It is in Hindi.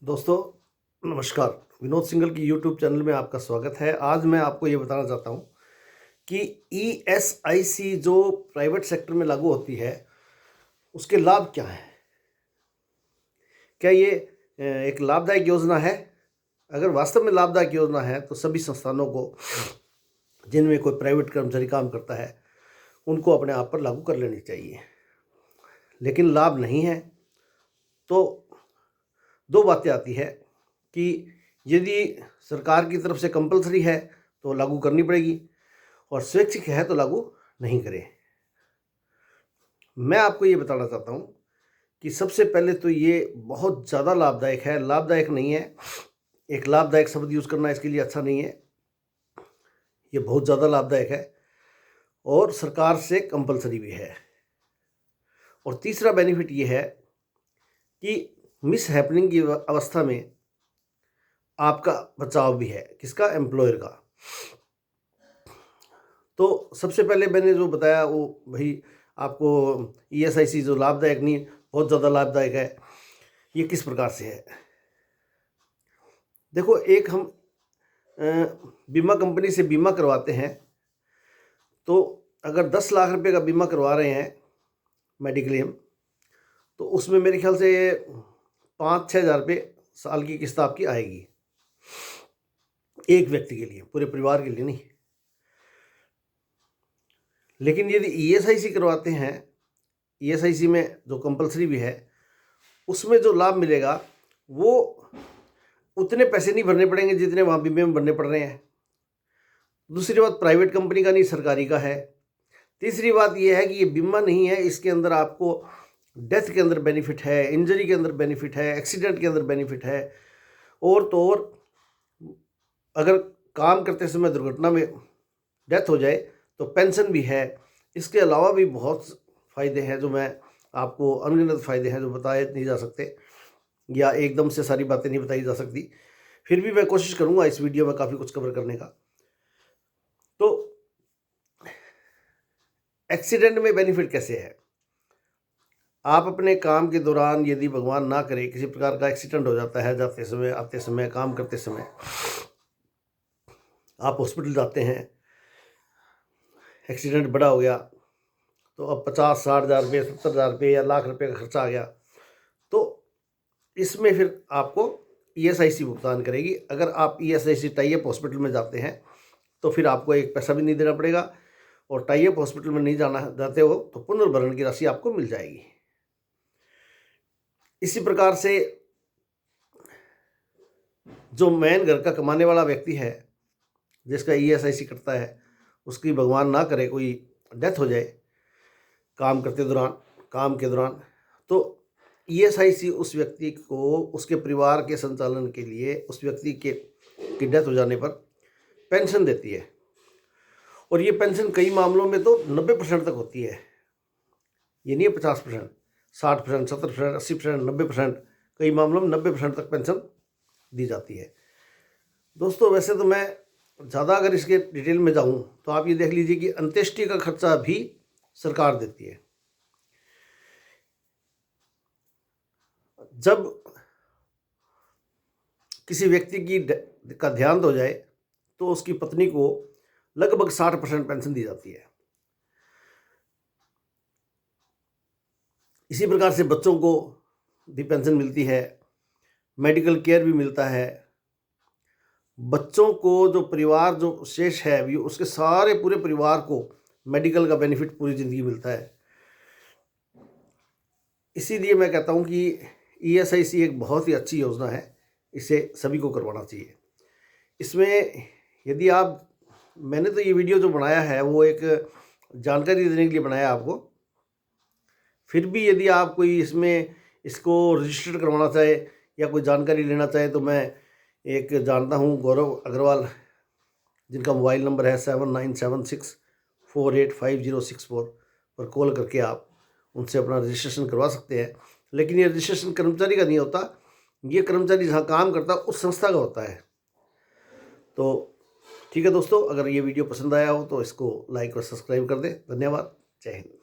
दोस्तों नमस्कार। विनोद सिंगल की यूट्यूब चैनल में आपका स्वागत है। आज मैं आपको ये बताना चाहता हूँ कि ईएसआईसी जो प्राइवेट सेक्टर में लागू होती है उसके लाभ क्या हैं। क्या ये एक लाभदायक योजना है? अगर वास्तव में लाभदायक योजना है तो सभी संस्थानों को जिनमें कोई प्राइवेट कर्मचारी काम करता है उनको अपने आप पर लागू कर लेनी चाहिए। लेकिन लाभ नहीं है तो दो बातें आती है कि यदि सरकार की तरफ से कंपलसरी है तो लागू करनी पड़ेगी और स्वैच्छिक है तो लागू नहीं करें। मैं आपको ये बताना चाहता हूँ कि सबसे पहले तो ये बहुत ज़्यादा लाभदायक है। लाभदायक नहीं है, एक लाभदायक शब्द यूज़ करना इसके लिए अच्छा नहीं है। ये बहुत ज़्यादा लाभदायक है और सरकार से कंपलसरी भी है। और तीसरा बेनिफिट ये है कि मिस हैपनिंग की अवस्था में आपका बचाव भी है। किसका? एम्प्लॉयर का। तो सबसे पहले मैंने जो बताया वो भाई आपको ईएसआईसी जो लाभदायक नहीं, बहुत ज़्यादा लाभदायक है। ये किस प्रकार से है? देखो, एक हम बीमा कंपनी से बीमा करवाते हैं तो अगर 10 लाख रुपए का बीमा करवा रहे हैं मेडिक्लेम, तो उसमें मेरे ख्याल से 5-6 हज़ार रुपये साल की किस्त आपकी आएगी एक व्यक्ति के लिए, पूरे परिवार के लिए नहीं। लेकिन यदि ईएसआईसी करवाते हैं, ईएसआईसी में जो कंपलसरी भी है, उसमें जो लाभ मिलेगा वो उतने पैसे नहीं भरने पड़ेंगे जितने वहाँ बीमे में भरने पड़ रहे हैं। दूसरी बात, प्राइवेट कंपनी का नहीं, सरकारी का है। तीसरी बात यह है कि ये बीमा नहीं है, इसके अंदर आपको डेथ के अंदर बेनिफिट है, इंजरी के अंदर बेनिफिट है, एक्सीडेंट के अंदर बेनिफिट है, और तो और अगर काम करते समय दुर्घटना में डेथ हो जाए तो पेंशन भी है। इसके अलावा भी बहुत फ़ायदे हैं जो मैं आपको, अनगिनत फ़ायदे हैं जो बताए नहीं जा सकते या एकदम से सारी बातें नहीं बताई जा सकती। फिर भी मैं कोशिश करूँगा इस वीडियो में काफ़ी कुछ कवर करने का। तो एक्सीडेंट में बेनिफिट कैसे है? आप अपने काम के दौरान यदि भगवान ना करे किसी प्रकार का एक्सीडेंट हो जाता है, जाते समय, आते समय, काम करते समय, आप हॉस्पिटल जाते हैं, एक्सीडेंट बड़ा हो गया तो अब 50-60 हज़ार रुपये, 70 हज़ार रुपये या लाख रुपये का खर्चा आ गया, तो इसमें फिर आपको ईएसआईसी भुगतान करेगी। अगर आप ईएसआईसी टाई अप हॉस्पिटल में जाते हैं तो फिर आपको एक पैसा भी नहीं देना पड़ेगा, और टाई अप हॉस्पिटल में नहीं जाते हो तो पुनर्भरण की राशि आपको मिल जाएगी। इसी प्रकार से जो मेन घर का कमाने वाला व्यक्ति है जिसका ईएसआईसी कटता है, उसकी भगवान ना करे कोई डेथ हो जाए काम करते दौरान, काम के दौरान, तो ईएसआईसी उस व्यक्ति को उसके परिवार के संचालन के लिए उस व्यक्ति की डेथ हो जाने पर पेंशन देती है। और ये पेंशन कई मामलों में तो 90% तक होती है। ये नहीं है 50%, 60%, 70%, 80%, 90%, कई मामलों में 90% तक पेंशन दी जाती है। दोस्तों, वैसे तो मैं ज़्यादा अगर इसके डिटेल में जाऊँ तो आप ये देख लीजिए कि अंत्येष्टि का खर्चा भी सरकार देती है। जब किसी व्यक्ति का देहांत हो जाए तो उसकी पत्नी को लगभग 60% पेंशन दी जाती है। इसी प्रकार से बच्चों को भी पेंशन मिलती है, मेडिकल केयर भी मिलता है। बच्चों को जो परिवार जो शेष है भी, उसके सारे पूरे परिवार को मेडिकल का बेनिफिट पूरी ज़िंदगी मिलता है। इसीलिए मैं कहता हूँ कि ईएसआईसी एक बहुत ही अच्छी योजना है, इसे सभी को करवाना चाहिए। इसमें यदि आप, मैंने तो ये वीडियो जो बनाया है वो एक जानकारी देने के लिए बनाया आपको, फिर भी यदि आप कोई इसमें इसको रजिस्टर करवाना चाहे या कोई जानकारी लेना चाहे तो मैं एक जानता हूँ, गौरव अग्रवाल, जिनका मोबाइल नंबर है 7976485064 पर कॉल करके आप उनसे अपना रजिस्ट्रेशन करवा सकते हैं। लेकिन ये रजिस्ट्रेशन कर्मचारी का नहीं होता, ये कर्मचारी जहाँ काम करता है उस संस्था का होता है। तो ठीक है दोस्तों, अगर ये वीडियो पसंद आया हो तो इसको लाइक और सब्सक्राइब कर दें। धन्यवाद। जय हिंद।